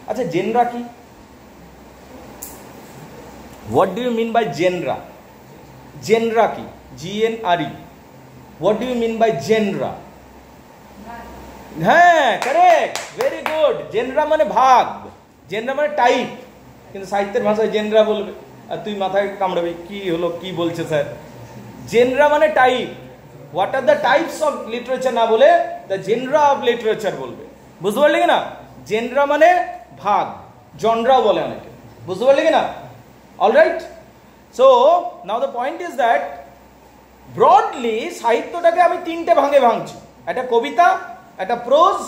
আচ্ছা জেনরা কি? What do you mean by genre? Genre কি? GNRE। What do you mean by genre? হ্যাঁ, correct, very good. জেনরা মানে ভাগ, জেনরা মানে টাইপ, কিন্তু সাহিত্যের ভাষায় জেনরা বলবে আর তুই মাথায় কামড়াবি কি হলো, কি বলছে স্যার। জেনরা মানে type. What are the types of literature না বলে দ্য জেনরা অফ লিটারেচার বলবে। বুঝতে পারলি কি না? জেনরা মানে ভাগ, জনরা বলে অনেকে। বুঝতে পারলি কি না? Alright. So now the point is that broadly সাহিত্যটাকে আমি তিনটে ভাগে ভাঙছি। একটা কবিতা, একটা প্রোজ,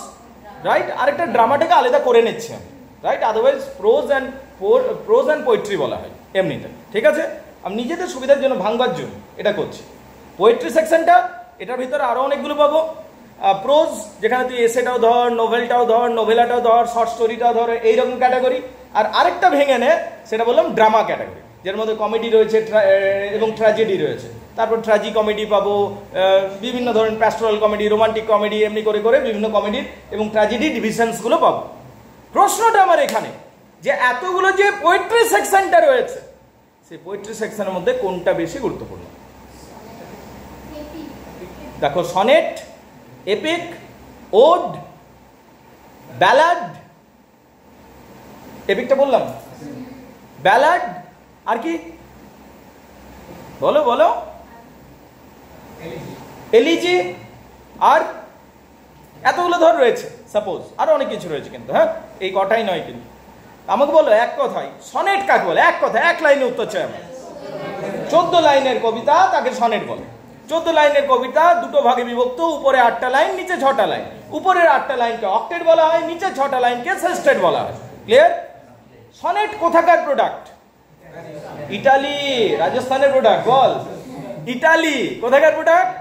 রাইট, আর একটা ড্রামাটাকে আলাদা করে নিচ্ছি আমি, right. Otherwise pros and poetry বলা হয় এমনিতে, ঠিক আছে? আমি নিজেদের সুবিধার জন্য, ভাঙবার জন্য এটা করছি। পোয়েট্রি সেকশনটা, এটার ভিতরে আরও অনেকগুলো পাবো। প্রোজ, যেখানে তুই এসেটাও ধর, নোভেলটাও ধর, নোভেলাটাও ধর, শর্ট স্টোরিটাও ধর, এইরকম ক্যাটাগরি। আর আরেকটা ভেঙে নে, সেটা বললাম ড্রামা ক্যাটাগরি, যার মধ্যে কমেডি রয়েছে এবং ট্র্যাজেডি রয়েছে। তারপর ট্র্যাজি কমেডি পাবো, বিভিন্ন ধরনের প্যাস্টোরাল কমেডি, রোমান্টিক কমেডি, এমনি করে করে বিভিন্ন কমেডির এবং ট্র্যাজেডি ডিভিশনসগুলো পাবো। প্রশ্নটা আমার এখানে যে এতগুলো যে পোয়েট্রি সেকশনটা রয়েছে, সেই পোয়েট্রি সেকশনের মধ্যে কোনটা বেশি গুরুত্বপূর্ণ? দেখো, সনেট, এপিক, ওড, ব্যালাড। এপিকটা বললাম, ব্যালাড, আর কি বলো বলো? এলিজি, আর এতগুলো ধর রয়েছে সাপোজ, আরো অনেক কিছু রয়েছে কিন্তু, হ্যাঁ, এই কটাই নয় কিন্তু। আমাকে বলো এক কথায় সনেট কাকে বলে? এক কথায়, এক লাইনে উত্তর চাই আমার। 14 লাইনের কবিতা তাকে সনেট বলে। 14 লাইনের কবিতা দুটো ভাগে বিভক্ত, উপরে 8টা লাইন, নিচে 6টা লাইন। উপরের 8টা লাইনকে অক্টেট বলা হয়, নিচে 6টা লাইনকে সেস্টেট বলা হয়। ক্লিয়ার? সনেট কোথাকার প্রোডাক্ট? ইটালি, রাজস্থানের প্রোডাক্ট। বল, ইটালি কোথাকার প্রোডাক্ট?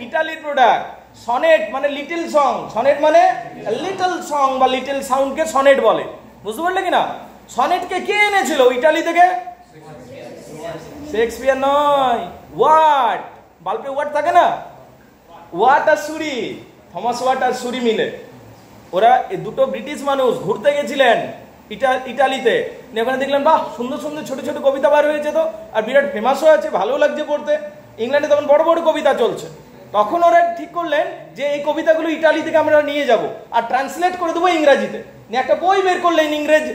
ইটালির প্রোডাক্ট। সনেট মানে লিটল সং, সনেট মানে লিটল সং বা লিটল সাউন্ডকে সনেট বলে। বুঝতে পারলে কিনা? সনেটকে কে এনেছিল ইটালি থেকে? শেক্সপিয়ার নয়, ওয়াট। বাল্পে ওয়াট থাকে না, ওয়াট আর সুরি, থমাস ওয়াট আর সুরি মিলে ওরা দুটো ব্রিটিশ মানুষ ঘুরতে গেছিলেন ইটালিতে। ওখানে দেখলেন বাহ, সুন্দর সুন্দর ছোট ছোট কবিতা বার হয়েছে তো, আর বিরাট ফেমাসও আছে, ভালো লাগছে পড়তে। ইংল্যান্ডে তখন বড় বড় কবিতা চলছে। তখন ওরা ঠিক করলেন যে এই কবিতাগুলো ইটালি থেকে আমরা নিয়ে যাব আর ট্রান্সলেট করে দেবো ইংরাজিতে। একটা বই বের করলেন ইংরেজ,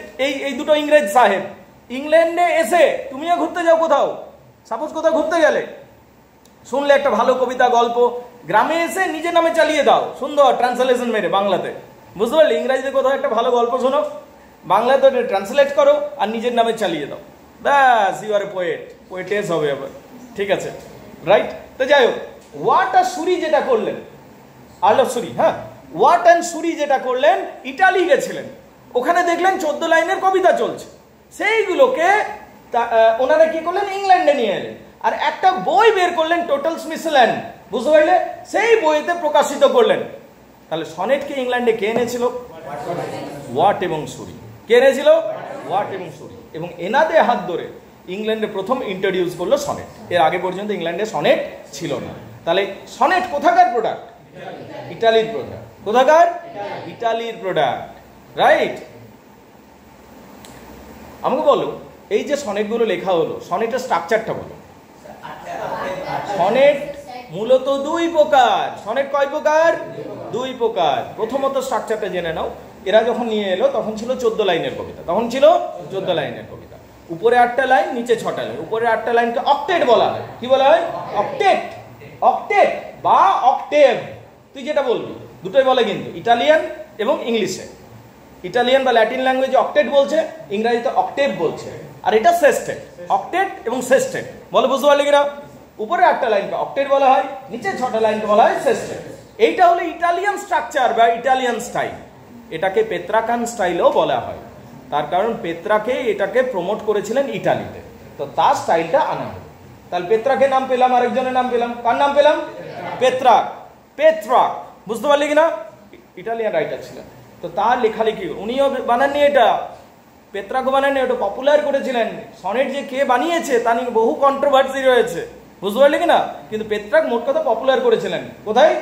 এই দুটো ইংরেজ সাহেব। ইংল্যান্ডে এসে তুমিও ঘুরতে যাও কোথাও, সাপোজ কোথাও ঘুরতে গেলে, শুনলে একটা ভালো কবিতা, গল্প, গ্রামে এসে নিজের নামে চালিয়ে দাও, সুন্দর ট্রান্সলেশন মেরে বাংলাতে। বুঝতে পারলে? ইংরাজিতে কোথাও একটা ভালো গল্প শোনো, বাংলাতে ট্রান্সলেট করো আর নিজের নামে চালিয়ে দাও, ব্যাস, you are a poet, poetess হবে আবার। ঠিক আছে, রাইট? তো যাই হোক, ওয়াট আর সুরি যেটা করলেন, আর্ল অফ সুরি, হ্যাঁ, ওয়াট অ্যান্ড সুরি যেটা করলেন, ইটালি গেছিলেন, ওখানে দেখলেন 14 লাইনের কবিতা চলছে, সেইগুলোকে ওনারা কি করলেন, ইংল্যান্ডে নিয়ে এলেন আর একটা বই বের করলেন, টোটাল স্মিথল্যান্ড। বুঝতে পারলে? সেই বইতে প্রকাশিত করলেন। তাহলে সনেটকে ইংল্যান্ডে কে এনেছিল? ওয়াট এবং সুরি। কে এনেছিল? ওয়াট এবং সুরি। এবং এনাদের হাত ধরে ইংল্যান্ডে প্রথম ইন্ট্রোডিউস করলো সনেট। এর আগে পর্যন্ত ইংল্যান্ডে সনেট ছিল না। তাহলে সনেট কোথাকার প্রোডাক্ট? ইটালির প্রোডাক্ট। কোথাকার? ইটালির প্রোডাক্ট, রাইট? আমাকে বলো, এই যে সনেটগুলো লেখা হলো, সনেটের স্ট্রাকচারটা বলো। সনেট মূলত 2 প্রকার। সনেট কয় প্রকার? 2 প্রকার। প্রথমত স্ট্রাকচারটা জেনে নাও। এরা যখন নিয়ে এলো তখন ছিল 14 লাইনের কবিতা, তখন ছিল 14 লাইনের কবিতা, উপরে 8টা লাইন, নিচে 6টা লাইন। উপরে 8টা লাইনকে অক্টেট বলা হয়। কি বলা হয়? অক্টেট। অক্টেট বা অক্টেভ, তুই যেটা বলবি, দুটোই বলে কিন্তু, ইটালিয়ান এবং ইংলিশে। ইটালিয়ান বা ল্যাটিন ল্যাঙ্গুয়েজে অক্টেট বলছে, ইংরেজিতে অক্টেভ বলছে, আর এটা সেস্টেট। অক্টেট এবং সেস্টেট বলে। বুঝতে পারলি কিনা? উপরে 8টা লাইনকে অক্টেট বলা হয়, নিচে 6টা লাইনকে বলা হয় সেস্টেট। এইটা হলো ইটালিয়ান স্ট্রাকচার বা ইটালিয়ান স্টাইল। এটাকে পেত্রাকান স্টাইলও বলা হয়, তার কারণ পেত্রাকে এটাকে প্রমোট করেছিলেন ইটালিতে, তো তার স্টাইলটা আনা হলো। তাহলে পেত্রাকে নাম পেলাম, আরেকজনের নাম পেলাম। কার নাম পেলাম? পেত্রাক। পেত্রাক, বুঝতে পারলি কিনা? ইটালিয়ান রাইটার ছিলেন, তো তার লেখালেখি উনিও বানাননি, এটা পেত্রাকও বানাননি, ওটা পপুলার করেছিলেন। সনেট যে কে বানিয়েছে তা নিয়ে বহু কন্ট্রোভার্সি রয়েছে, বুঝতে পারলি কিনা? কিন্তু পেত্রাক মোট কথা পপুলার করেছিলেন কোথায়?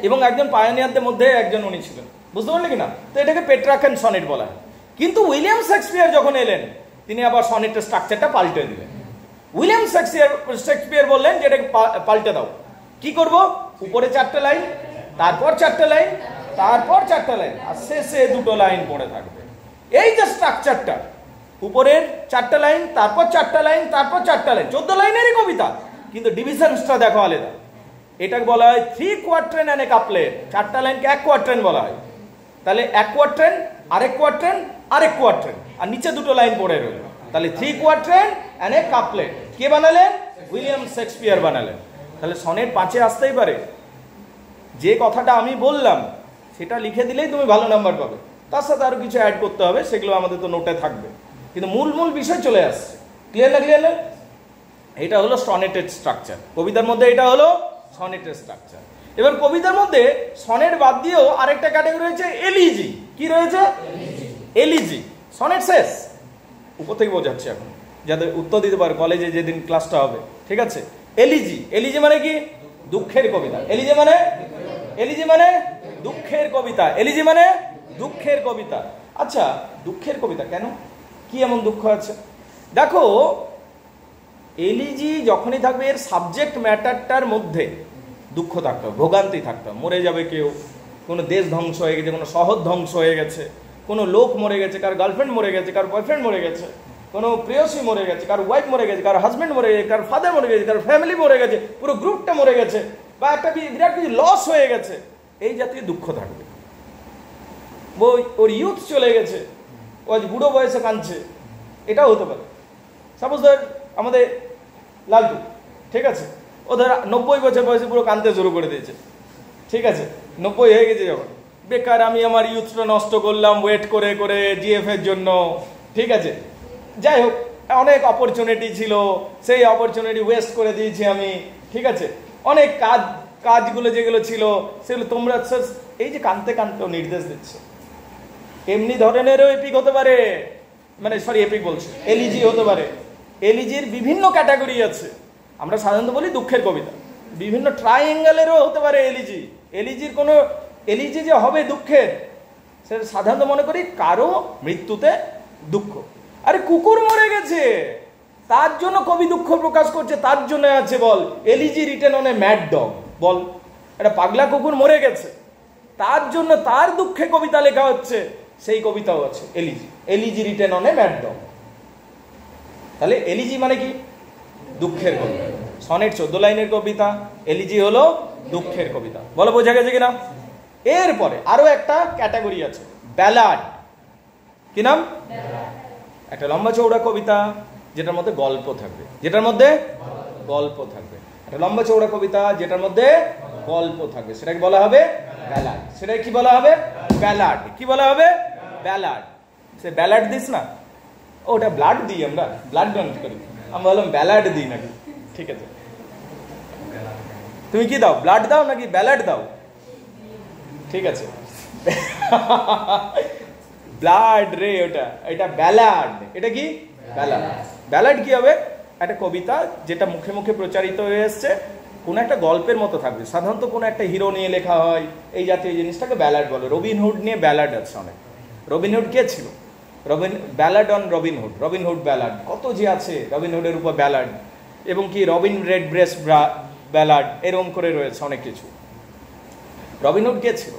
এবং একজন পায়োনিয়ারদের মধ্যে একজন উনি ছিলেন। বুঝতে পারলে কিনা? তো এটাকে পেট্রার্কান সনেট বলা হয়। কিন্তু উইলিয়াম শেক্সপিয়ার যখন এলেন, তিনি আবার সনেটের স্ট্রাকচারটা পাল্টে দিলেন। উইলিয়াম শেক্সপিয়ার বললেন যে এটাকে পাল্টে দাও। কি করব? উপরে 4টে লাইন, তারপর 4টে লাইন, তারপর 4টে লাইন, আর শেষে 2টো লাইন পড়ে থাকবে। এই যে স্ট্রাকচারটা, উপরের 4টে লাইন, তারপর 4টে লাইন, তারপর 4টে লাইন, 14 লাইনেরই কবিতা, কিন্তু ডিভিশনসটা দেখো আলাদা। এটাকে বলা হয় 3 কোয়ার্ট্রেন এন্ড এ কাপলেট। 4টে লাইনকে 1 কোয়ার্ট্রেন বলা হয়। তাহলে 1 কোয়ার্ট্রেন, আরেক কোয়ার্ট্রেন, আরেক কোয়ার্ট্রেন, আর নিচে 2টো লাইন পড়ে রইল। তাহলে 3 কোয়ার্ট্রেন এন্ড এ কাপলেট। কে বানালেন? উইলিয়াম শেক্সপিয়ার বানালেন। তাহলে সনেট 5-এ আসতেই পারে। যে কথাটা আমি বললাম সেটা লিখে দিলেই তুমি ভালো নাম্বার পাবে। তার সাথে আরো কিছু অ্যাড করতে হবে, সেগুলো আমাদের তো নোটে থাকবে, কিন্তু মূল বিষয় চলে আসছে। ক্লিয়ার না? ক্লিয়ার না? এটা হলো সনেটের স্ট্রাকচার। কবিতার মধ্যে এটা হলো সনেটের স্ট্রাকচার। এবার কবিতার মধ্যে সনেট বাদ দিয়েও আরেকটা ক্যাটাগরি রয়েছে, এলিজি। কি রয়েছে? এলিজি। সনেট শেষ, উপর থেকে বোঝাচ্ছি এখন, যাতে উত্তর দিতে পারে কলেজে যেদিন ক্লাসটা হবে। ঠিক আছে? এলিজি। এলিজি মানে কি? দুঃখের কবিতা। এলিজি মানে দুঃখের কবিতা। এলিজি মানে দুঃখের কবিতা। আচ্ছা, দুঃখের কবিতা কেন? কি এমন দুঃখ আছে? দেখো, এলিজি যখনই থাকবে, এর সাবজেক্ট ম্যাটারটার মধ্যে দুঃখ থাকতে হবে, ভোগান্তি থাকতে হবে। মরে যাবে কেউ, কোনো দেশ ধ্বংস হয়ে গেছে, কোনো শহর ধ্বংস হয়ে গেছে, কোনো লোক মরে গেছে, কার গার্লফ্রেন্ড মরে গেছে, কার বয়ফ্রেন্ড মরে গেছে, কোনো প্রেয়সী মরে গেছে, কার ওয়াইফ মরে গেছে, কার হাজব্যান্ড মরে গেছে, কার ফাদার মরে গেছে, কার ফ্যামিলি মরে গেছে, পুরো গ্রুপটা মরে গেছে, বা একটা বিরাট কিছু লস হয়ে গেছে, এই জাতীয় দুঃখ থাকবে। ওর ইউথ চলে গেছে, ও আজ বুড়ো বয়সে কাঁদছে, এটাও হতে পারে। সাপোজ ধর আমাদের লালটু, ঠিক আছে, ও ধর 90 বছর বয়সে পুরো কাঁদতে শুরু করে দিয়েছে। ঠিক আছে, 90 হয়ে গেছে যখন, বেকার আমি আমার ইউথটা নষ্ট করলাম ওয়েট করে করে জিএফ এর জন্য। ঠিক আছে, যাই হোক, অনেক অপরচুনিটি ছিল, সেই অপরচুনিটি ওয়েস্ট করে দিয়েছি আমি। ঠিক আছে, অনেক কাজগুলো যেগুলো ছিল সেগুলো তোমরা, এই যে কাঁদতে কাঁদতেও নির্দেশ দিচ্ছে। এমনি ধরনেরও এপিক হতে পারে, মানে সরি এপিক বলছি, এলিজি হতে পারে। এলিজির বিভিন্ন ক্যাটাগরি আছে। আমরা সাধারণত বলি দুঃখের কবিতা, বিভিন্ন ট্রাইঅ্যাঙ্গেলেরও হতে পারে এলিজি। এলিজির কোনো এলিজি যে হবে দুঃখের, সেটা সাধারণত মনে করি কারো মৃত্যুতে দুঃখ। আরে কুকুর মরে গেছে, তার জন্য কবি দুঃখ প্রকাশ করছে, তার জন্য আছে বল elegy written on a mad dog. বল, একটা পাগলা কুকুর মরে গেছে, তার জন্য তার দুঃখে কবিতা লেখা হচ্ছে, সেই কবিতাও আছে elegy. Elegy written on a mad dog. তাহলে এলিজি মানে কি? দুঃখের কবিতা। সনেট 14 লাইনের কবিতা, এলিজি হলো দুঃখের কবিতা। বলো বোঝা গেছে কিনা? এরপরে আরো একটা ক্যাটাগরি আছে, ব্যালাড। কি নাম? একটা লম্বা চৌড়া কবিতা যেটার মধ্যে গল্প থাকবে, যেটার মধ্যে গল্প থাকবে। একটা লম্বা চৌড়া কবিতা যেটার মধ্যে গল্প থাকবে, সেটাকে বলা হবে ব্যালাড। সেটাকে কি বলা হবে? ব্যালাড। কি বলা হবে? ব্যালাড। সে ব্যালাড দিস না, ওটা ব্লাড দিই, আমরা ব্লাড ডোনেট করি, আমরা বললাম ব্যালাড দিই নাকি। ঠিক আছে, তুমি কি দাও? ব্লাড দাও নাকি ব্যালাড দাও? ঠিক আছে, ব্লাড রে ওটা, এটা ব্যালাড। এটা কি? ব্যালাড। ব্যালাড কি হবে? একটা কবিতা যেটা মুখে মুখে প্রচারিত হয়ে এসছে, কোনো একটা গল্পের মতো থাকবে, সাধারণত কোনো একটা হিরো নিয়ে লেখা হয়, এই জাতীয় জিনিসটাকে ব্যালাড বলে। রবিনহুড নিয়ে ব্যালাড আছে অনেক। রবিনহুড কে ছিল? Ballad on Robin Hood, Robin Hood ballad, কত যে আছে রবিনহুডের উপর ব্যালাড, এবং কি রবিন রেড ব্রেস্ট ব্যালাড, এরকম করে রয়েছে অনেক কিছু। রবিনহুড কে ছিল?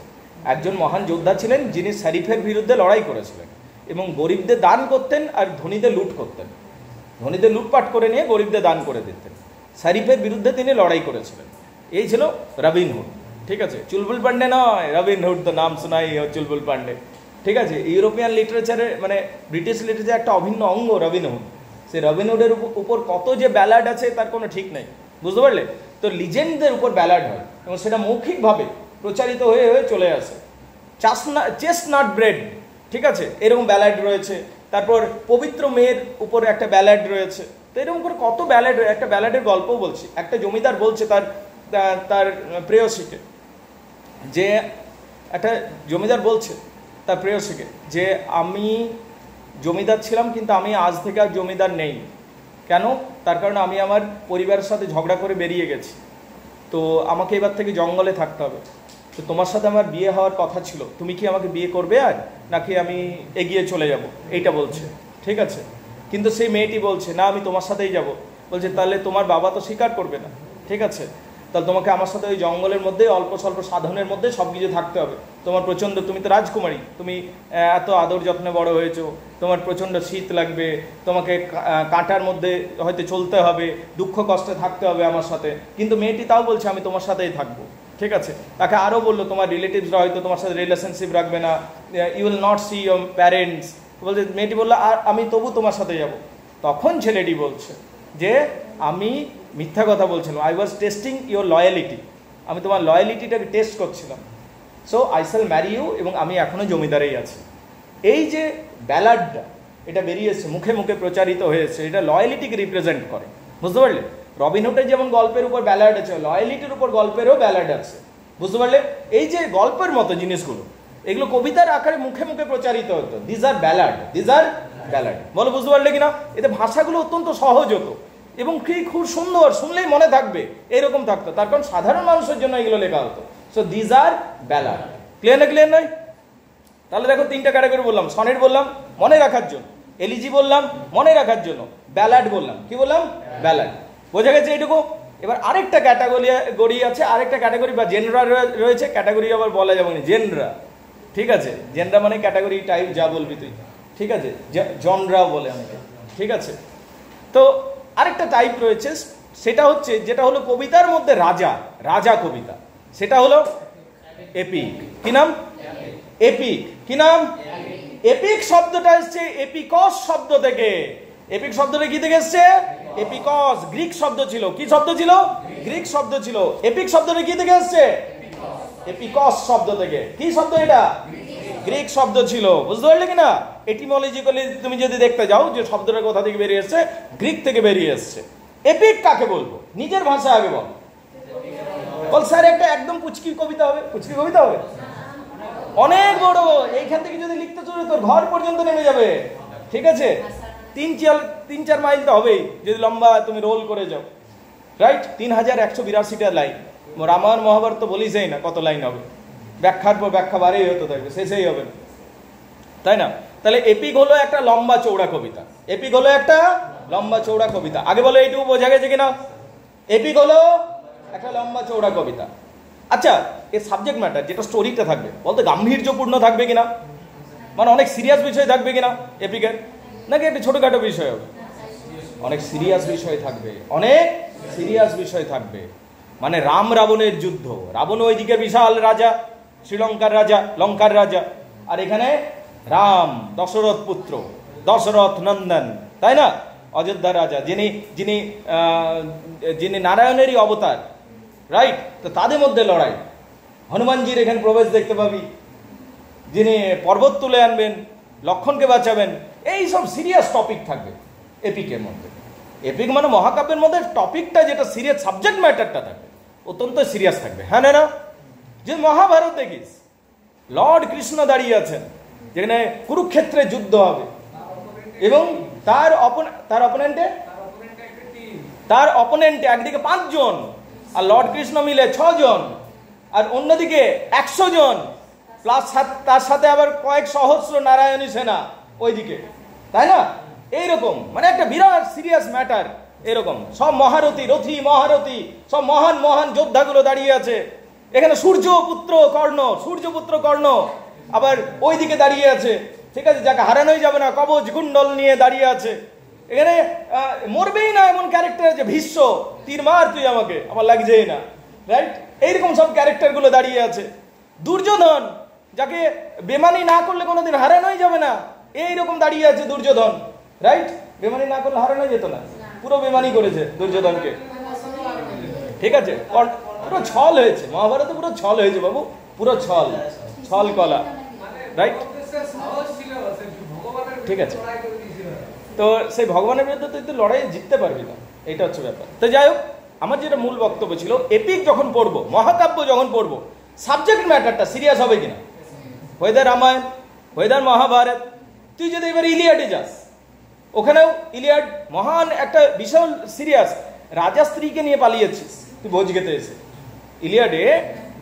একজন মহান যোদ্ধা ছিলেন, যিনি শরীফের বিরুদ্ধে লড়াই করেছিলেন এবং গরিবদের দান করতেন আর ধনীদের লুট করতেন। ধনীদের লুটপাট করে নিয়ে গরিবদের দান করে দিতেন। শরীফের বিরুদ্ধে তিনি লড়াই করেছিলেন। এই ছিল রবিনহুড। ঠিক আছে, চুলবুল পান্ডে নয়, রবিনহুড তো নাম শোনাই চুলবুল পান্ডে। ঠিক আছে, ইউরোপিয়ান লিটারেচারে মানে ব্রিটিশ লিটারেচারে একটা অভিন্ন অঙ্গ রবিনহুড। সেই রবিনহুডের উপর কত যে ব্যালাড আছে তার কোনো ঠিক নেই, বুঝতে পারলে? তো লিজেন্ডদের উপর ব্যালাড হয় এবং সেটা মৌখিকভাবে প্রচারিত হয়ে হয়ে চলে আসে। চেস্টনাট ব্রেড, ঠিক আছে, এরকম ব্যালাড রয়েছে। তারপর পবিত্র মেয়ের উপর একটা ব্যালাড রয়েছে। তো এরকম করে কত ব্যালাড। একটা ব্যালাডের গল্পও বলছি। একটা জমিদার বলছে তার প্রেয়সীকে, যে একটা জমিদার বলছে তার প্রেয়সীকে যে আমি জমিদার ছিলাম, কিন্তু আমি আজ থেকে আর জমিদার নেই। কেন? তার কারণ আমি আমার পরিবারের সাথে ঝগড়া করে বেরিয়ে গেছি, তো আমাকে এবার থেকে জঙ্গলে থাকতে হবে। তো তোমার সাথে আমার বিয়ে হওয়ার কথা ছিল, তুমি কি আমাকে বিয়ে করবে আর, নাকি আমি এগিয়ে চলে যাব, এইটা বলছে। ঠিক আছে, কিন্তু সেই মেয়েটি বলছে না আমি তোমার সাথেই যাব। বলছে তাহলে তোমার বাবা তো স্বীকার করবে না। ঠিক আছে, তাহলে তোমাকে আমার সাথে ওই জঙ্গলের মধ্যে অল্প স্বল্প সাধনের মধ্যে সব কিছু থাকতে হবে। তোমার প্রচণ্ড, তুমি তো রাজকুমারী, তুমি এত আদর যত্নে বড় হয়েছো, তোমার প্রচণ্ড শীত লাগবে, তোমাকে কাঁটার মধ্যে হয়তো চলতে হবে, দুঃখ কষ্টে থাকতে হবে আমার সাথে। কিন্তু মেয়েটি তাও বলছে আমি তোমার সাথেই থাকবো। ঠিক আছে, তাকে আরও বললো তোমার রিলেটিভসরা হয়তো তোমার সাথে রিলেশনশিপ রাখবে না, you will not see your parents. বলছে, মেয়েটি বললো আর আমি তবু তোমার সাথে যাব। তখন ছেলেটি বলছে যে আমি মিথ্যা কথা বলছিলাম, I was testing your loyalty, আমি তোমার লয়ালিটিটাকে টেস্ট করছিলাম। So I shall marry you, এবং আমি এখনও জমিদারেই আছি। এই যে ব্যালাডটা এটা বেরিয়েছে, মুখে মুখে প্রচারিত হয়েছে, এটা লয়ালিটিকে রিপ্রেজেন্ট করে। বুঝতে পারলে? রবিনহুডের যেমন গল্পের উপর ব্যালাড আছে, লয়ালিটির উপর গল্পেরও ব্যালাড আছে। বুঝতে পারলে? এই যে গল্পের মতো জিনিসগুলো, এগুলো কবিতার আকারে মুখে মুখে প্রচারিত হতো। These are ballad, these are ballad. বলো বুঝতে পারলে কিনা? এতে ভাষাগুলো অত্যন্ত সহজ হতো এবং খুব সুন্দর, শুনলেই মনে থাকবে এরকম থাকতো। তার কারণ সাধারণ মানুষের জন্য এগুলো লেখা হতো। So these are ballad. Clear না? ক্লিয়ার নয়? তাহলে দেখো তিনটা ক্যাটাগরি বললাম, সনেট বললাম মনে রাখার জন্য, এলিজি বললাম মনে রাখার জন্য, ব্যালাড বললাম, কি বললাম? ব্যালাড। বোঝা গেছে এইটুকু? এবার আরেকটা ক্যাটাগরি আছে, আরেকটা ক্যাটাগরি বা জেনরা রয়েছে। ক্যাটাগরি আবার বলা যাবে না, জেনরা। ঠিক আছে, জেনরা মানে ক্যাটাগরি টাইপ, যা বলবি তুই। ঠিক আছে, জনরাও বলে অনেকে। ঠিক আছে, তো আরেকটা টাইপ রয়েছে, সেটা হচ্ছে যেটা হলো কবিতার মধ্যে রাজা, রাজা কবিতা, সেটা হলো এপিক। কি নাম? এপিক। কি নাম? এপিক শব্দটা এসছে এপিকস শব্দ থেকে। এপিক শব্দটা কি থেকে এসছে? এপিকস, গ্রিক শব্দ ছিল। কি শব্দ ছিল? গ্রিক শব্দ ছিল। এপিক শব্দটা কি থেকে এসছে? এপিকস শব্দ থেকে। কি শব্দ এটা? গ্রিক শব্দ ছিল। বুঝতে পারলে কিনা? এটিমোলজিক্যালি তুমি যদি দেখতে যাও যে শব্দটা কোথা থেকে বেরিয়ে এসছে, গ্রিক থেকে বেরিয়ে এসছে। এপিক কাকে বলবো? নিজের ভাষা আগে বল। বল স্যার একটা একদম পুচকি কবিতা হবে। পুচকি কবিতা হবে? অনেক বড়, এইখান থেকে যদি লিখতে চলে তোর ঘর পর্যন্ত নেমে যাবে। ঠিক আছে, 3-4 মাইল তো হবেই যদি লম্বা তুমি রোল করে যাও। রাইট? 3182টা লাইন। রামায়ণ মহাভারত তো বলিসই না কত লাইন হবে, ব্যাখ্যার পর ব্যাখ্যা বারেই হতে থাকবে, শেষেই হবে না, তাই না? তাহলে এপিক হলো একটা লম্বা চৌড়া কবিতা। এপিক হলো একটা লম্বা চৌড়া কবিতা। আগে বলো এইটুকু বোঝা গেছে কিনা? এপিক হলো একটা লম্বা চৌড়া কবিতা। আচ্ছা, এর সাবজেক্ট ম্যাটার যেটা স্টোরিটা থাকবে বলতে গাম্ভীর্যপূর্ণ থাকবে কিনা, মানে অনেক সিরিয়াস বিষয় থাকবে কিনা এপিকের, নাকি একটা ছোটখাটো বিষয় হবে? অনেক সিরিয়াস বিষয় থাকবে, অনেক সিরিয়াস বিষয় থাকবে। মানে রাম রাবণের যুদ্ধ, রাবণ ওইদিকে বিশাল রাজা, শ্রীলঙ্কার রাজা, লঙ্কার রাজা, আর এখানে রাম দশরথ পুত্র, দশরথ নন্দন, তাই না? অযোধ্যার রাজা, যিনি যিনি যিনি নারায়ণেরই অবতার। রাইট? তো তাদের মধ্যে লড়াই। হনুমানজির এখানে প্রবেশ দেখতে পাবি, যিনি পর্বত তুলে আনবেন, লক্ষণকে বাঁচাবেন। এই সব সিরিয়াস টপিক থাকবে এপিকের মধ্যে। এপিক মানে মহাকাব্যের মধ্যে টপিকটা যেটা সিরিয়াস, সাবজেক্ট ম্যাটারটা থাকবে অত্যন্ত সিরিয়াস থাকবে। হ্যাঁ না? যে মহাভারত দেখিস, লর্ড কৃষ্ণ দাঁড়িয়ে আছেন, যেখানে কুরুক্ষেত্রে যুদ্ধ হবে, এবং তার অপোনেন্টে একদিকে 5 জন, আর লর্ড কৃষ্ণ মিলে 6 জন, আর অন্যদিকে 100 জন, প্লাস তার সাথে আবার কয়েক সহস্র নারায়ণী সেনা ওইদিকে, তাই না? এইরকম মানে একটা বিরাট সিরিয়াস ম্যাটার। এরকম সব মহারথী, রথী মহারথী, সব মহান মহান যোদ্ধাগুলো দাঁড়িয়ে আছে। এখানে সূর্যপুত্র কর্ণ আবার ওইদিকে দাঁড়িয়ে আছে। ঠিক আছে, যাকে হারানোই যাবে না, কবচ কুণ্ডল নিয়ে দাঁড়িয়ে আছে। এখানে মরবেই না এমন ক্যারেক্টার আছে, ভীষ্ম, তীর মার তুই আমাকে, আমার লাগছেই না। রাইট? এইরকম সব ক্যারেক্টার গুলো দাঁড়িয়ে আছে। দুর্যোধন, যাকে বেমানি না করলে কোনোদিন হারানোই যাবে না, এইরকম দাঁড়িয়ে আছে দুর্যোধন। রাইট? বেমানি না করলে হারানো যেত না, পুরো বেমানি করেছে দুর্যোধনকে। ঠিক আছে, পুরো ছল হয়েছে মহাভারতে, পুরো ছল হয়েছে বাবু, পুরো ছল কলা। রাইট? ঠিক আছে, তো সেই ভগবানের বিরুদ্ধে তুই লড়াই জিততে পারবি না, এটা হচ্ছে ব্যাপার। তো যাই হোক, আমার যেটা মূল বক্তব্য ছিল, এপিক যখন পড়বো, মহাকাব্য যখন পড়বো, সাবজেক্ট ম্যাটারটা সিরিয়াস হবে কিনা। ওয়েদার রামায়ণ, ওয়েদার মহাভারত, তুই যদি এবার ইলিয়াডে যাস, ওখানেও ইলিয়াড মহান একটা বিশাল সিরিয়াস, রাজা স্ত্রীকে নিয়ে পালিয়েছিস তুই ভোজ খেতে এসে। ইলিয়াডে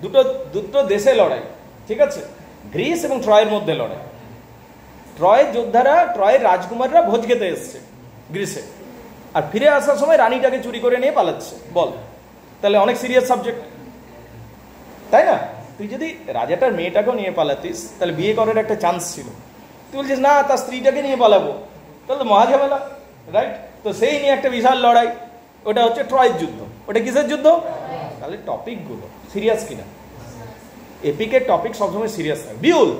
দুটো দুটো দেশে লড়াই, ঠিক আছে, গ্রিস এবং ট্রয়ের মধ্যে লড়াই। ট্রয়ের যোদ্ধারা, ট্রয়ের রাজকুমাররা ভোজ খেতে এসছে গ্রিসে, আর ফিরে আসার সময় রানীটাকে চুরি করে নিয়ে পালাচ্ছে। বল, তাহলে অনেক সিরিয়াস সাবজেক্ট, তাই না? তুই যদি রাজাটার মেয়েটাকেও নিয়ে পালাতিস তাহলে বিয়ে করার একটা চান্স ছিল। তুই বলছিস না, তার স্ত্রীটাকে নিয়ে পালাবো, তাহলে তো মহাঝামেলা, রাইট? তো সেই নিয়ে একটা বিশাল লড়াই, ওটা হচ্ছে ট্রয়ের যুদ্ধ। ওটা কিসের যুদ্ধ? তাহলে টপিকগুলো সিরিয়াস কিনা? এপিকের টপিক সবসময় সিরিয়াস থাকে। বিউল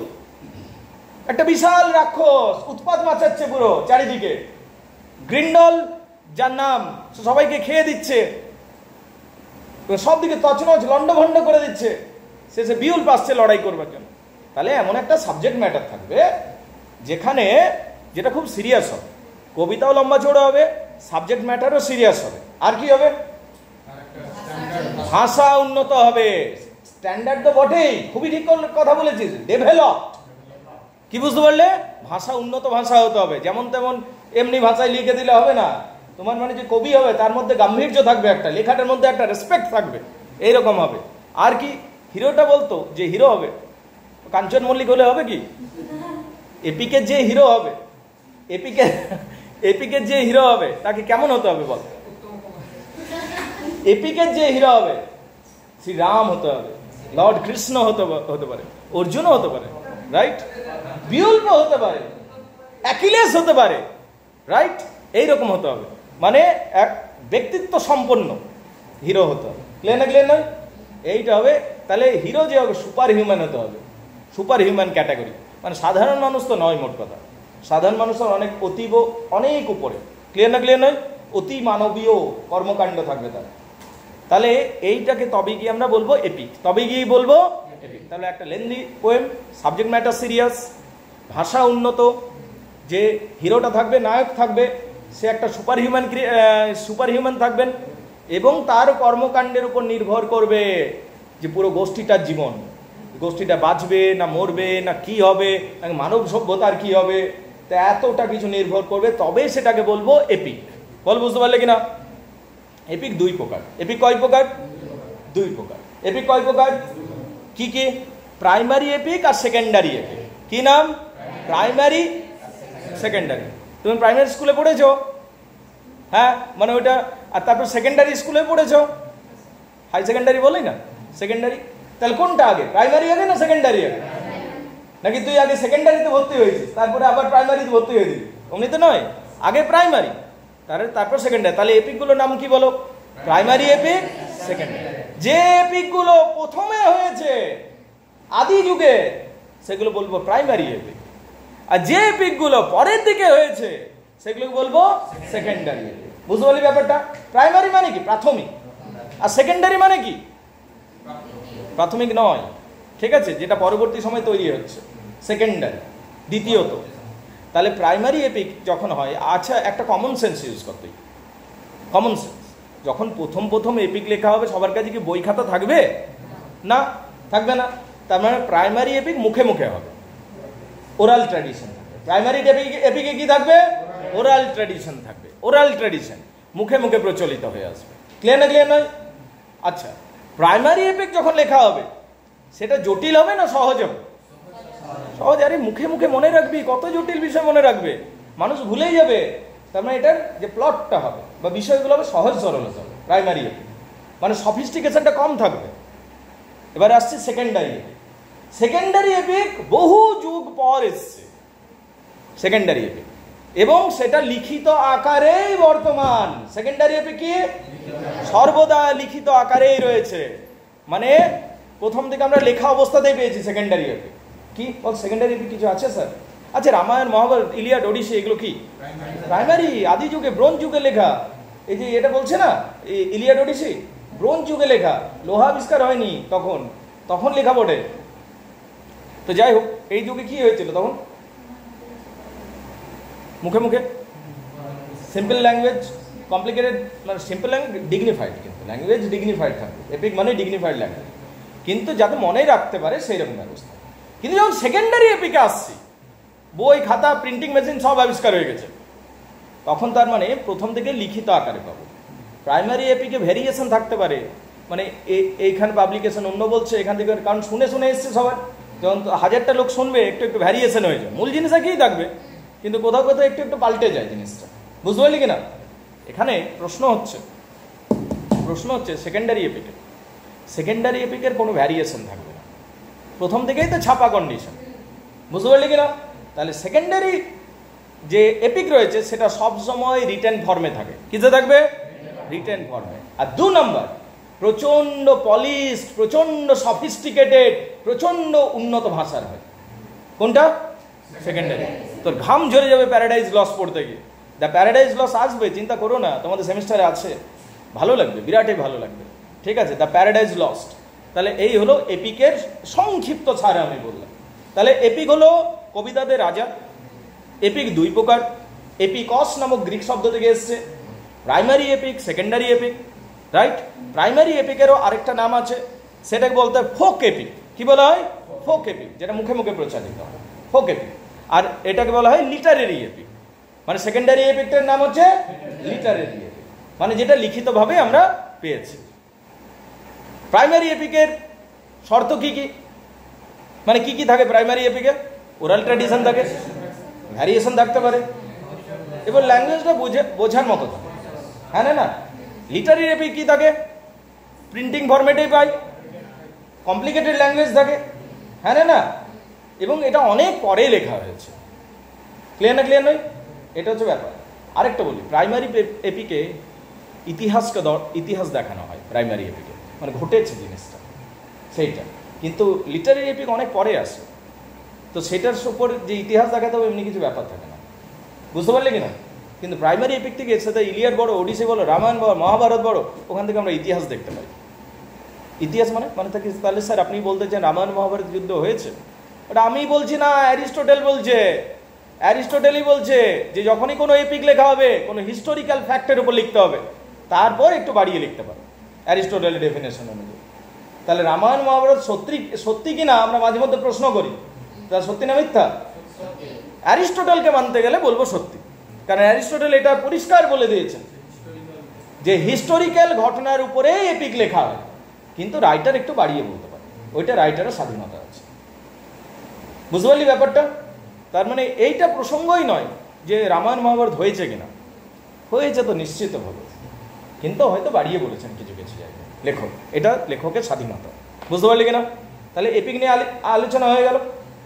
একটা বিশাল রাক্ষস, উৎপাত মাচাচ্ছে পুরো চারিদিকে। গ্রিন্ডল যার নাম, সবাইকে খেয়ে দিচ্ছে, সব দিকে তছনছ লন্ডভন্ড করে দিচ্ছে, শেষে বিউল পাচ্ছে লড়াই করবার জন্য। তাহলে এমন একটা সাবজেক্ট ম্যাটার থাকবে যেখানে, যেটা খুব সিরিয়াস হবে, কবিতাও লম্বা চড়া হবে, সাবজেক্ট ম্যাটারও সিরিয়াস হবে, আর কি হবে? ভাষা উন্নত হবে। স্ট্যান্ডার্ড তো বটেই, খুবই ঠিক কথা বলেছিস, ডেভেলপড। কি বুঝতে পারলে? ভাষা উন্নত ভাষা হতে হবে। যেমন তেমন এমনি ভাষায় লিখে দিলে হবে না। তোমার মানে যে কবি হবে তার মধ্যে গাম্ভীর্য থাকবে, একটা লেখাটার মধ্যে একটা রেসপেক্ট থাকবে, এইরকম হবে। আর কি, হিরোটা বলতো যে হিরো হবে কাঞ্চন মল্লিক হলে হবে কি? এপিকের যে হিরো হবে, এপিকের যে হিরো হবে তাকে কেমন হতে হবে বল? এপিকের যে হিরো হবে শ্রীরাম হতে হবে, লর্ড কৃষ্ণ হতে পারে, অর্জুনও হতে পারে, রাইট? বিউল্প হতে পারে, অ্যাকিলেস হতে পারে, রাইট? এইরকম হতে হবে, মানে এক ব্যক্তিত্ব সম্পন্ন হিরো হতে হবে। ক্লিয়ার না? ক্লিয়ার নয়? এইটা হবে। তাহলে হিরো যে হবে সুপার হিউম্যান হতে হবে, সুপার হিউম্যান ক্যাটাগরি, মানে সাধারণ মানুষ তো নয়, মোট কথা সাধারণ মানুষের অনেক অতীব, অনেক উপরে। ক্লিয়ার না? ক্লিয়ার নয়? অতি মানবীয় কর্মকাণ্ড থাকবে তার। তাহলে এইটাকে তবে গিয়ে আমরা বলবো এপিক, তবে গিয়ে বলবো এপিক। তাহলে একটা lengthy poem, subject matter serious, ভাষা উন্নত, যে হিরোটা থাকবে, নায়ক থাকবে, সে একটা সুপার হিউম্যান থাকবেন, এবং তার কর্মকাণ্ডের উপর নির্ভর করবে যে পুরো গোষ্ঠীটার জীবন, গোষ্ঠীটা বাঁচবে না মরবে না কি হবে, মানব সভ্যতার কি হবে, তা এতটা কিছু নির্ভর করবে, তবে সেটাকে বলবো এপিক। বল, বুঝতে পারলে কিনা? এপিক দুই প্রকার। এপিক কয় প্রকার? দুই প্রকার। এপিক কয় প্রকার? কি কি? প্রাইমারি এপিক আর সেকেন্ডারি এপিক। কি নাম? Primary, secondary. তুমি প্রাইমারি স্কুলে পড়েছো, হ্যাঁ, মানে ওইটা। আর তারপর সেকেন্ডারি স্কুলে পড়েছো, হাই সেকেন্ডারি বলে না, সেকেন্ডারি। তাহলে কোনটা আগে, প্রাইমারি আগে না সেকেন্ডারি আগে? নাকি তুই আগে সেকেন্ডারিতে ভর্তি হয়েছিস তারপরে আবার প্রাইমারিতে ভর্তি হয়ে দিবি? অমনি তো নয়, আগে প্রাইমারি তারপর সেকেন্ডারি। তাহলে এপিকগুলোর নাম কি বলো? Primary epic, secondary. যে এপিকগুলো প্রথমে হয়েছে আদি যুগে সেগুলো বলবো প্রাইমারি এপিক, আর যে এপিকগুলো পরের দিকে হয়েছে সেগুলো বলবো সেকেন্ডারি এপিক। বুঝতে পারলি ব্যাপারটা? প্রাইমারি মানে কি? প্রাথমিক। আর সেকেন্ডারি মানে কি? প্রাথমিক নয়, ঠিক আছে, যেটা পরবর্তী সময় তৈরি হচ্ছে, সেকেন্ডারি, দ্বিতীয়ত। তাহলে প্রাইমারি এপিক যখন হয়, আচ্ছা একটা কমন সেন্স ইউজ করতে, কমন সেন্স। যখন প্রথম এপিক লেখা হবে সবার কাছে কি বই খাতা থাকবে? না, থাকবে না। তার মানে প্রাইমারি এপিক মুখে মুখে হবে, ওরাল ট্র্যাডিশন থাকবে। প্রাইমারি এপিকে কি থাকবে? ওরাল ট্র্যাডিশন থাকবে। ওরাল ট্র্যাডিশন মুখে মুখে প্রচলিত হয়ে আসবে। ক্লিয়ার না? ক্লিয়ার নয়? আচ্ছা, প্রাইমারি এপিক যখন লেখা হবে সেটা জটিল হবে না সহজ হবে? সহজ। আরে মুখে মুখে মনে রাখবি, কত জটিল বিষয় মনে রাখবে, মানুষ ভুলেই যাবে। তার মানে এটার যে প্লটটা হবে বা বিষয়গুলো হবে সহজ সরল হবে প্রাইমারি এপিক, মানে সফিস্টিকেশনটা কম থাকবে। এবার আসছে সেকেন্ডারি এপিক। সেকেন্ডারি এপিক বহু যুগ পর এসছে সেকেন্ডারি এপিক, এবং সেটা লিখিত আকারেই বর্তমান। সেকেন্ডারি এপিক কি? সর্বদা লিখিত আকারেই রয়েছে, মানে প্রথম থেকে আমরা লেখা অবস্থাতেই পেয়েছি সেকেন্ডারি এপিক। কি বল, সেকেন্ডারি এপিক কিছু আছে স্যার? আচ্ছা, রামায়ণ, মহাভারত, ইলিয়াড, ওডিসি, এগুলো কি প্রাইমারি? আদি যুগে, ব্রোঞ্জ যুগে লেখা। এই যে এটা বলছে না, ইলিয়াড, ওডিসি ব্রোঞ্জ যুগে লেখা, লোহা আবিষ্কার হয়নি তখন লেখা বটে। তো যাই হোক, এই যুগে কি হয়েছিল তখন? মুখে মুখে, সিম্পল ল্যাঙ্গুয়েজ, কমপ্লিকেটেড মানে সিম্পল ল্যাঙ্গুয়েজ, ডিগনিফাইড, কিন্তু ল্যাঙ্গুয়েজ ডিগনিফাইড থাকবে। এপিক মানে ডিগনিফাইড ল্যাঙ্গুয়েজ, কিন্তু যাতে মনে রাখতে পারে সেই রকম ব্যবস্থা। কিন্তু যখন সেকেন্ডারি এপিকে আসছি, বই খাতা প্রিন্টিং মেশিন সব আবিষ্কার হয়ে গেছে, তখন তার মানে প্রথম থেকে লিখিত আকারে পাবো। প্রাইমারি এপিকে ভেরিয়েশন থাকতে পারে, মানে এইখান পাবলিকেশন অন্য বলছে, এখান থেকে, কারণ শুনে শুনে এসছে সবার, যখন 1000টা লোক শুনবে একটু একটু ভ্যারিয়েশন হয়ে যায়, মূল জিনিস একই থাকবে কিন্তু কোথাও কোথাও একটু একটু পাল্টে যায় জিনিসটা, বুঝতে পারলি কিনা? এখানে প্রশ্ন হচ্ছে সেকেন্ডারি এপিকের কোনো ভ্যারিয়েশন থাকবে না, প্রথম থেকেই তো ছাপা কন্ডিশন, বুঝতে পারলি কিনা? তাহলে সেকেন্ডারি যে এপিক রয়েছে সেটা সবসময় রিটেন ফর্মে থাকে, কিসে থাকবে? রিটেন ফর্মে। আর 2 নম্বর, প্রচন্ড পলিশড, প্রচন্ড সফিস্টিকেটেড, প্রচন্ড উন্নত ভাষার হয়। কোনটা? সেকেন্ডারি। তোর ঘাম ঝরে যাবে প্যারাডাইজ লস পড়তে গিয়ে। দ্য প্যারাডাইজ লস আসবে, চিন্তা করো না, তোমাদের সেমিস্টারে আছে, ভালো লাগবে, বিরাটই ভালো লাগবে, ঠিক আছে? The paradise lost. তাহলে এই হলো এপিকের সংক্ষিপ্ত ছাড়া আমি বললাম। তাহলে এপিক হলো কবিতাদের রাজা। এপিক 2 প্রকার। এপিকস নামক গ্রিক শব্দ থেকে এসছে। Primary epic, secondary epic, right? Primary এপিকেরও আরেকটা নাম আছে, সেটাকে বলতে হয় ফোক এপিক। কি বলা হয়? ফোক এপিক, যেটা মুখে মুখে প্রচারিত হয়, ফোক এপিক। আর এটাকে বলা হয় লিটারেরি এপিক। মানে সেকেন্ডারি এপিকটার নাম হচ্ছে লিটারেরি এপিক, মানে যেটা লিখিতভাবে আমরা পেয়েছি। প্রাইমারি এপিকের শর্ত কি কি? মানে কি কি থাকে প্রাইমারি এপিকে? ওরাল ট্র্যাডিশন থাকে, ভ্যারিয়েশন থাকতে পারে, এবার ল্যাঙ্গুয়েজটা বোঝার মতো থাকে, হ্যাঁ না? লিটারি এপিক কি থাকে? প্রিন্টিং ফরম্যাটেই পাই, কমপ্লিকেটেড ল্যাঙ্গুয়েজ থাকে, হ্যাঁ না? এবং এটা অনেক পরে লেখা হয়েছে। ক্লিয়ার না? ক্লিয়ার নয়? এটা হচ্ছে ব্যাপার। আরেকটা বলি, প্রাইমারি এপিকে ইতিহাস দেখানো হয় প্রাইমারি এপিকে, মানে ঘটেছে জিনিসটা সেইটা, কিন্তু লিটারি এপিক অনেক পরে আসে, তো সেটার উপর যে ইতিহাস দেখাতে হবে এমনি কিছু ব্যাপার থাকে না, বুঝতে পারলে কিনা? কিন্তু প্রাইমারি এপিক থেকে সেটা ইলিয়াড বড়, ওডিসি বলো, রামায়ণ বলো, মহাভারত বড়, ওখান থেকে আমরা ইতিহাস দেখতে পাই। ইতিহাস মানে থাকে, তাহলে স্যার আপনি বলতে চান রামায়ণ মহাভারত যুদ্ধ হয়েছে? ওটা আমি বলছি না, অ্যারিস্টোটেল বলছে। অ্যারিস্টোটেলই বলছে যে যখনই কোনো এপিক লেখা হবে কোনো হিস্টোরিক্যাল ফ্যাক্টের উপর লিখতে হবে, তারপর একটু বাড়িয়ে লিখতে পারো অ্যারিস্টোটেলের ডেফিনেশন অনুযায়ী। তাহলে রামায়ণ মহাভারত সত্যি কিনা আমরা মাঝে মধ্যে প্রশ্ন করি, তা সত্যি না মিথ্যা? অ্যারিস্টোটেলকে মানতে গেলে বলবো সত্যি, কারণ অ্যারিস্টোটেল এটা পরিষ্কার বলে দিয়েছেন যে হিস্টোরিক্যাল ঘটনার উপরে এপিক লেখা হয়, কিন্তু রাইটার একটু বাড়িয়ে বলতে পারে, ওইটা রাইটারের স্বাধীনতা আছে, বুঝতে পারলি ব্যাপারটা? তার মানে এইটা প্রসঙ্গই নয় যে রামায়ণ মহাভারত হয়েছে কিনা, হয়েছে তো নিশ্চিতভাবে, কিন্তু হয়তো বাড়িয়ে বলেছেন কিছু কিছু জায়গায় লেখক, এটা লেখকের স্বাধীনতা, বুঝতে পারলি কিনা? তাহলে এপিক নিয়ে আলোচনা হয়ে গেল,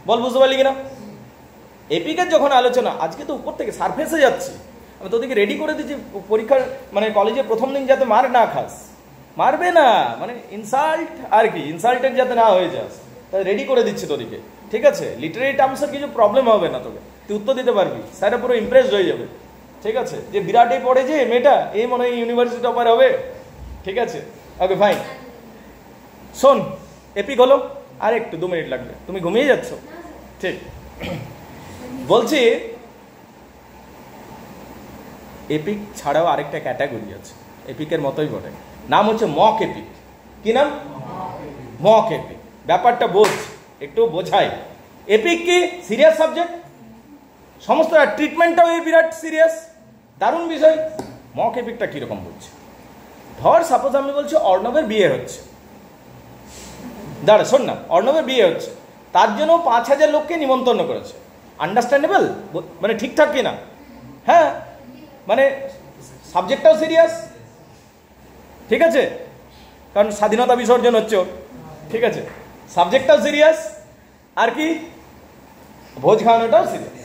বল বুঝতে পারলি কিনা? এপিকের যখন আলোচনা, আজকে তো উপর থেকে সারফেসে যাচ্ছি, আমি তোদেরকে রেডি করে দিচ্ছি পরীক্ষার, মানে কলেজের প্রথম দিন যাতে মার না খাস, মারবে না মানে ইনসাল্ট আর কি, ইনসাল্টেড যাতে না হয়ে যাস, তাই রেডি করে দিচ্ছি তোদেরকে, ঠিক আছে? লিটারেরি টার্মসের কিছু প্রবলেম হবে না, তোকে তুই উত্তর দিতে পারবি, স্যারে পুরো ইমপ্রেসড হয়ে যাবে, ঠিক আছে? যে বিরাটই পড়ে যে মেয়েটা, এই মনে হয় ইউনিভার্সিটি টপার হবে, ঠিক আছে? ওকে ফাইন, শোন, এপিক হলো, আর একটু 2 মিনিট লাগবে, তুমি ঘুমিয়ে যাচ্ছ, ঠিক? বলছি এপিক ছাড়াও আরেকটা ক্যাটাগরি আছে, এপিকের মতোই বটে, নাম হচ্ছে মক এপিক। কি নাম? Mock epic. ব্যাপারটা বোঝ, একটু বোঝাই। এপিক কি? সিরিয়াস সাবজেক্ট, সমস্ত ট্রিটমেন্টটাও এই বিরাট সিরিয়াস, দারুণ বিষয়। মক এপিকটা কিরকম বলছে? ধর সাপোজ আমি বলছি অর্ণবের বিয়ে হচ্ছে, দাঁড়া শোন না, অর্ণবের বিয়ে হচ্ছে, তার জন্য 5000 লোককে নিমন্ত্রণ করেছে, আন্ডারস্ট্যান্ডেবল? মানে ঠিকঠাক কিনা? হ্যাঁ, মানে সাবজেক্টটাও সিরিয়াস, ঠিক আছে? কারণ স্বাধীনতা বিসর্জন হচ্ছে, ঠিক আছে? সাবজেক্টটাও সিরিয়াস, আর কি ভোজ খাওয়ানোটাও সিরিয়াস।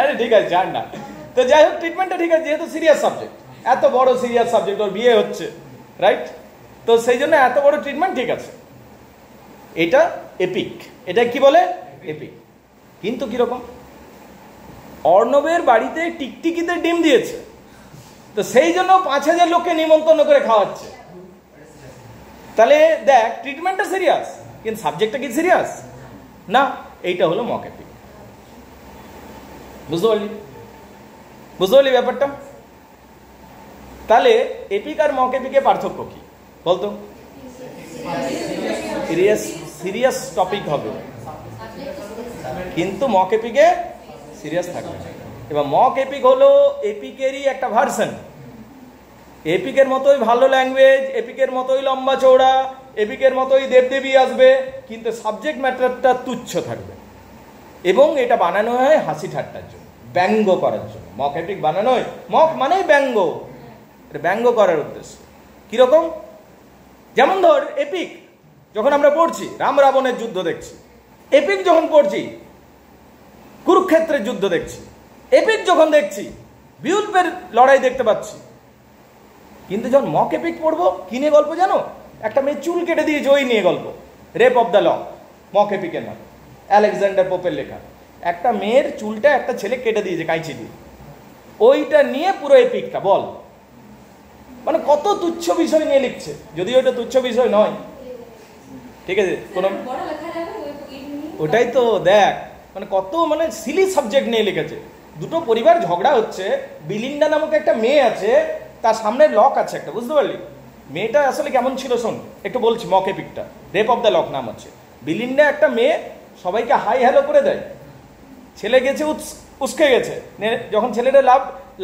আরে ঠিক আছে, জান না, তো যাই হোক ট্রিটমেন্টটা ঠিক আছে, যেহেতু সিরিয়াস সাবজেক্ট, এত বড় সিরিয়াস সাবজেক্ট, ওর বিয়ে হচ্ছে, রাইট? তো সেই জন্য এত বড় ট্রিটমেন্ট ঠিক আছে, এটা এপিক। এটা কি বলে? এপিক। কিন্তু কিরকম? অর্ণবের বাড়িতে টিকটিকিতে ডিম দিয়েছে, তো সেই জন্য 5000 লোককে নিমন্ত্রণ করে খাওয়াচ্ছে, তাহলে দেখ ট্রিটমেন্টটা সিরিয়াস কিন্তু সাবজেক্টটা কি সিরিয়াস না? এইটা হলো মক এপিক, বুঝতে পারলি? বুঝতে পারলি ব্যাপারটা? তাহলে এপিক আর মক এপিকের পার্থক্য কি বলতো? সিরিয়াস টপিক হবে কিন্তু মক এপিকে সিরিয়াস থাকবে। এবার মক এপিক হলো এপিকেরই একটা ভার্সন, এপিকের মতোই ভালো ল্যাঙ্গুয়েজ, এপিকের মতোই লম্বা চৌড়া, এপিকের মতোই দেবদেবী আসবে, কিন্তু সাবজেক্ট ম্যাটারটা তুচ্ছ থাকবে। এবং এটা বানানো হয় হাসি ঠাট্টার জন্য, ব্যঙ্গ করার জন্য। মক এপিক বানানো হয়, মক মানেই ব্যঙ্গ, এটা ব্যঙ্গ করার উদ্দেশ্য। কিরকম? যেমন ধর এপিক যখন আমরা পড়ছি রাম রাবণের যুদ্ধ দেখছি, এপিক যখন পড়ছি কুরুক্ষেত্রের যুদ্ধ দেখছি, এপিক যখন দেখছি বিউল্পের লড়াই দেখতে পাচ্ছি। কিন্তু যখন মক এপিক পড়বো, কি নিয়ে গল্প জানো? একটা মেয়ে চুল কেটে দিয়েছে, ওই নিয়ে গল্প, rape of the lock, mock এপিকের নাম, আলেকজান্ডার পোপের লেখা। একটা মেয়ের চুলটা একটা ছেলে কেটে দিয়েছে কাঁচি দিয়ে, ওইটা নিয়ে পুরো এপিকটা। বল, মানে কত তুচ্ছ বিষয় নিয়ে লিখছে, যদিও ওটা তুচ্ছ বিষয় নয়, ঠিক আছে, কোনো ওটাই তো দেখ, মানে কত মানে সিলি সাবজেক্ট নিয়ে লিখেছে। দুটো পরিবার ঝগড়া হচ্ছে, বিলিন্ডা নামক একটা মেয়ে আছে, তার সামনে লক আছে একটা, বুঝতে পারলি? মেয়েটা আসলে কেমন ছিল শোন, একটু বলছি। মক এপিকটা রেপ অফ দ্য লক নাম হচ্ছে। বিলিন্ডা একটা মেয়ে, সবাইকে হাই হ্যালো করে দেয়, ছেলে গেছে উস্কে গেছে, যখন ছেলেটা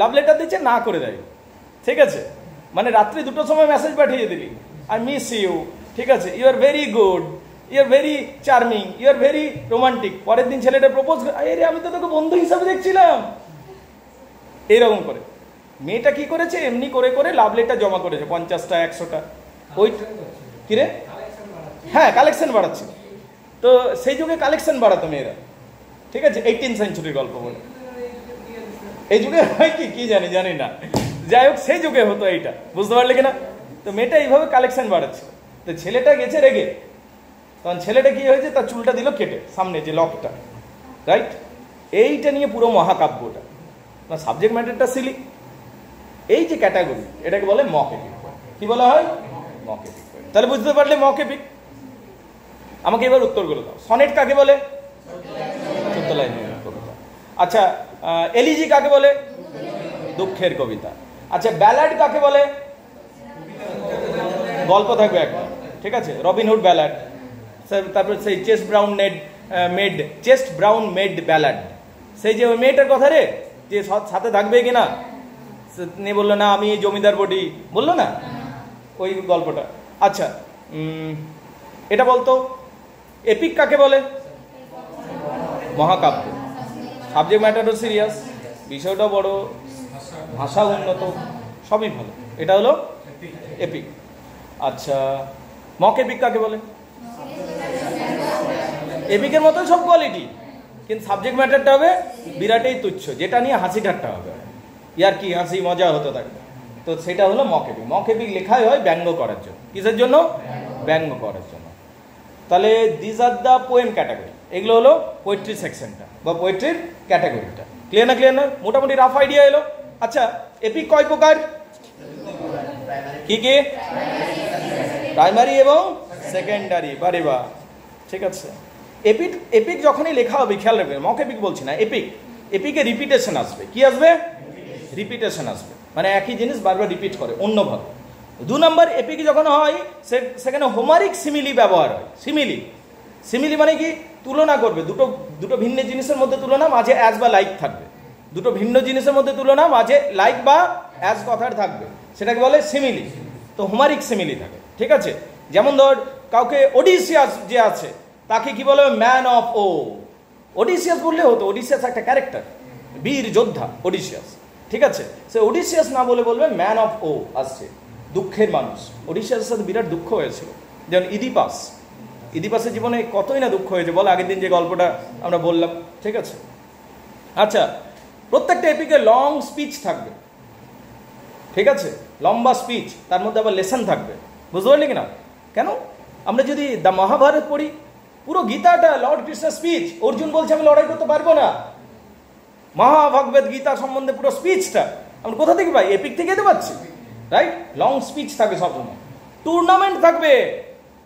লাভ লেটার দিচ্ছে না করে দেয়, ঠিক আছে, মানে রাত্রি 2টোর সময় মেসেজ পাঠিয়ে দিলি, আই মিস ইউ, ঠিক আছে, you are very good, you are very charming, you are very romantic. পরের দিন ছেলেটা প্রপোজ, আরে আমি তো তোকে বন্ধু হিসাবে দেখছিলাম, এইরকম করে। মেয়েটা কি করেছে, এমনি করে করে লাভ লেটার জমা করেছে 50টা 100টা। ওই কিরে, হ্যাঁ কালেকশন বাড়াচ্ছে। তো সেই যুগে কালেকশন বাড়াতো মেয়েরা, ঠিক আছে, 18th সেঞ্চুরির গল্প বলে। এই যুগে হয় কি জানি না, যাই হোক সেই যুগে হতো এইটা, বুঝতে পারলে কিনা? তো মেয়েটা এইভাবে কালেকশন বাড়াচ্ছে। তো ছেলেটা গেছে রেগে, তখন ছেলেটা কি হয়েছে, তার চুলটা দিল কেটে, সামনে যে লকটা, রাইট? এইটা নিয়ে পুরো মহাকাব্যটা, না সাবজেক্ট ম্যাটারটা সিলি। এই যে ক্যাটাগরি, এটাকে বলে মক এপিক। কি বলা হয়? Mock epic. তাহলে বুঝতে পারলে মক এপিক। আমাকে এবার উত্তর করে দাও, সনেট কাকে বলে? 14 লাইনের কবিতা। আচ্ছা, এলিজি কাকে বলে? দুঃখের কবিতা। আচ্ছা, ব্যালাড কাকে বলে? গল্প থাকবে একটা, ঠিক আছে, রবিনহুড ব্যালাড। তারপর সেই চেস্ট ব্রাউন মেড ব্যালাড, সেই যে ওই মেয়েটার কথা রে, যে সাথে থাকবে কিনা, নিয়ে বললো না আমি জমিদার বডি, বললো না, ওই গল্পটা। আচ্ছা, এটা বলতো এপিক কাকে বলে? মহাকাব্য। সাবজেক্ট ম্যাটারও সিরিয়াস, বিষয়টা বড়, ভাষা উন্নত, সবই ভালো, এটা হলো এপিক। আচ্ছা, মক এপিক কাকে বলে? এপিকের মতো সব কোয়ালিটি, কিন্তু সাবজেক্ট ম্যাটারটা হবে বিরাটেই তুচ্ছ, যেটা নিয়ে হাসি ঠাট্টা হবে, ইয়ার কি হাসি মজা হতে থাকবে, তো সেটা হলো মক এপিক। মক এপিক লেখাই হয় ব্যঙ্গ করার জন্য। কিসের জন্য? ব্যঙ্গ করার জন্য। তাহলে this are the poem category, এগুলো হলো পোয়েট্রি সেকশনটা বা পোয়েট্রির ক্যাটাগরিটা। ক্লিয়ার না? ক্লিয়ার না? মোটামুটি রাফ আইডিয়া এলো। আচ্ছা, এপিক কয় প্রকার? কি কি? প্রাইমারি এবং সেকেন্ডারি। বারে বা, ঠিক আছে। এপিক যখনই লেখা হবে, খেয়াল রাখবেন, মক এপিক বলছি না, এপিকে রিপিটেশন আসবে। কি আসবে? রিপিটেশন আসবে, মানে একই জিনিস বারবার রিপিট করে অন্যভাবে। 2 নম্বর, এপিক যখন হয় সেখানে হোমারিক সিমিলি ব্যবহার হয়। সিমিলি মানে কি? তুলনা করবে, দুটো ভিন্ন জিনিসের মধ্যে তুলনা, মাঝে অ্যাজ বা লাইক থাকবে। দুটো ভিন্ন জিনিসের মধ্যে তুলনা, মাঝে লাইক বা অ্যাজ কথার থাকবে, সেটাকে বলে সিমিলি। তো হোমারিক সিমিলি থাকে, ঠিক আছে। যেমন ধর, কাউকে ওডিসিয়াস যে আছে, তাকে কি বলে? Man of O. ওডিসিয়াস বললে হতো, ওডিসিয়াস একটা ক্যারেক্টার, বীর যোদ্ধা ওডিসিয়াস, ঠিক আছে। সে ওডিসিয়াস না বলে বলবে ম্যান অফ ও, আসছে দুঃখের মানুষ। ওডিসিয়াসের সাথে বিরাট দুঃখ হয়েছিল, যেমন ইদিপাসের জীবনে কতই না দুঃখ হয়েছে বল, আগের দিন যে গল্পটা আমরা বললাম, ঠিক আছে। আচ্ছা, প্রত্যেকটা এপিকে লং স্পিচ থাকবে, ঠিক আছে, লম্বা স্পিচ, তার মধ্যে আবার লেসন থাকবে, বুঝতে পারলি কিনা? কেন? আমরা যদি দ্য মহাভারত পড়ি, পুরো গীতাটা লর্ড কৃষ্ণের স্পিচ। অর্জুন বলছে আমি লড়াই করতে পারবো না, মহাভাগবত গীতা সম্বন্ধে পুরো স্পিচটা আমরা কোথা থেকে পাই? এপিক থেকে তো পাচ্ছি, রাইট? লং স্পিচ থাকবে সবসময়। টুর্নামেন্ট থাকবে,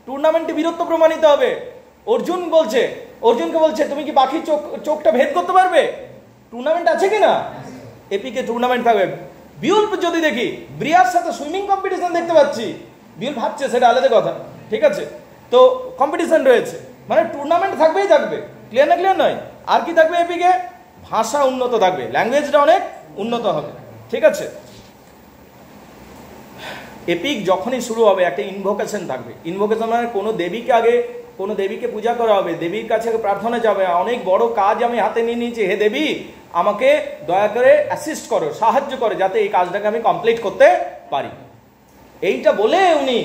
টুর্নামেন্টে বীরত্ব প্রমাণিত হবে। অর্জুনকে বলছে তুমি কি পাখির চোখটা ভেদ করতে পারবে? টুর্নামেন্ট আছে কিনা? এপিকে টুর্নামেন্ট থাকবে। বিউল্প যদি দেখি, ব্রিয়ার সাথে সুইমিং কম্পিটিশন দেখতে পাচ্ছি, বিউল্প ভাবছে সেটা আলাদা কথা, ঠিক আছে। তো কম্পিটিশন রয়েছে, মানে টুর্নামেন্ট থাকবেই থাকবে। ক্লিয়ার না? ক্লিয়ার নয়? আর কি থাকবে এপিকে? ভাষা উন্নত থাকবে, ল্যাঙ্গুয়েজটা অনেক উন্নত হবে, ঠিক আছে। এপিক যখনই শুরু হবে একটা ইনভোকেশন থাকবে। ইনভোকেশন মানে কোনো দেবীকে আগে, কোনো দেবীকে পূজা করা হবে, দেবীর কাছে প্রার্থনা যাবে, অনেক বড় কাজ আমি হাতে নিয়ে নিয়েছি, হে দেবী আমাকে দয়া করে অ্যাসিস্ট করো, সাহায্য করো, যাতে এই কাজটাকে আমি কমপ্লিট করতে পারি। এইটা বলে উনি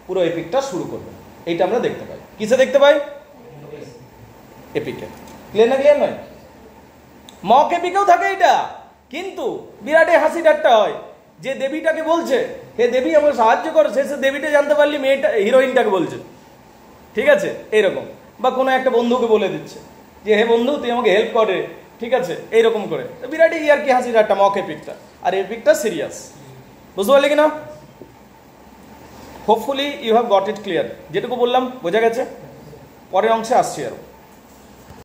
পুরো এপিকটা শুরু করবেন। এইটা আমরা দেখতে পাই। কিসে দেখতে পাই? এপিকে। ক্লিয়ার না ক্লিয়ার নয়? মক এপিকেও থাকে এটা, কিন্তু বিরাটে হাসি ঠাট্টা হয়। যে দেবীটাকে বলছে হে দেবী আমাকে সাহায্য করো, সে দেবীটা জানতে পারলি মেয়েটা, হিরোইনটাকে বলছে, ঠিক আছে, এইরকম। বা কোনো একটা বন্ধুকে বলে দিচ্ছে যে হে বন্ধু তুই আমাকে হেল্প করে, ঠিক আছে, এইরকম করে। বিরাটই আর কি হাসি ঠাট্টা মক এপিকটা, আর এপিকটা সিরিয়াস। বুঝতে পারলি কিনা? Hopefully you have got it clear. যেটুকু বললাম বোঝা গেছে? পরের অংশে আসছি আরো।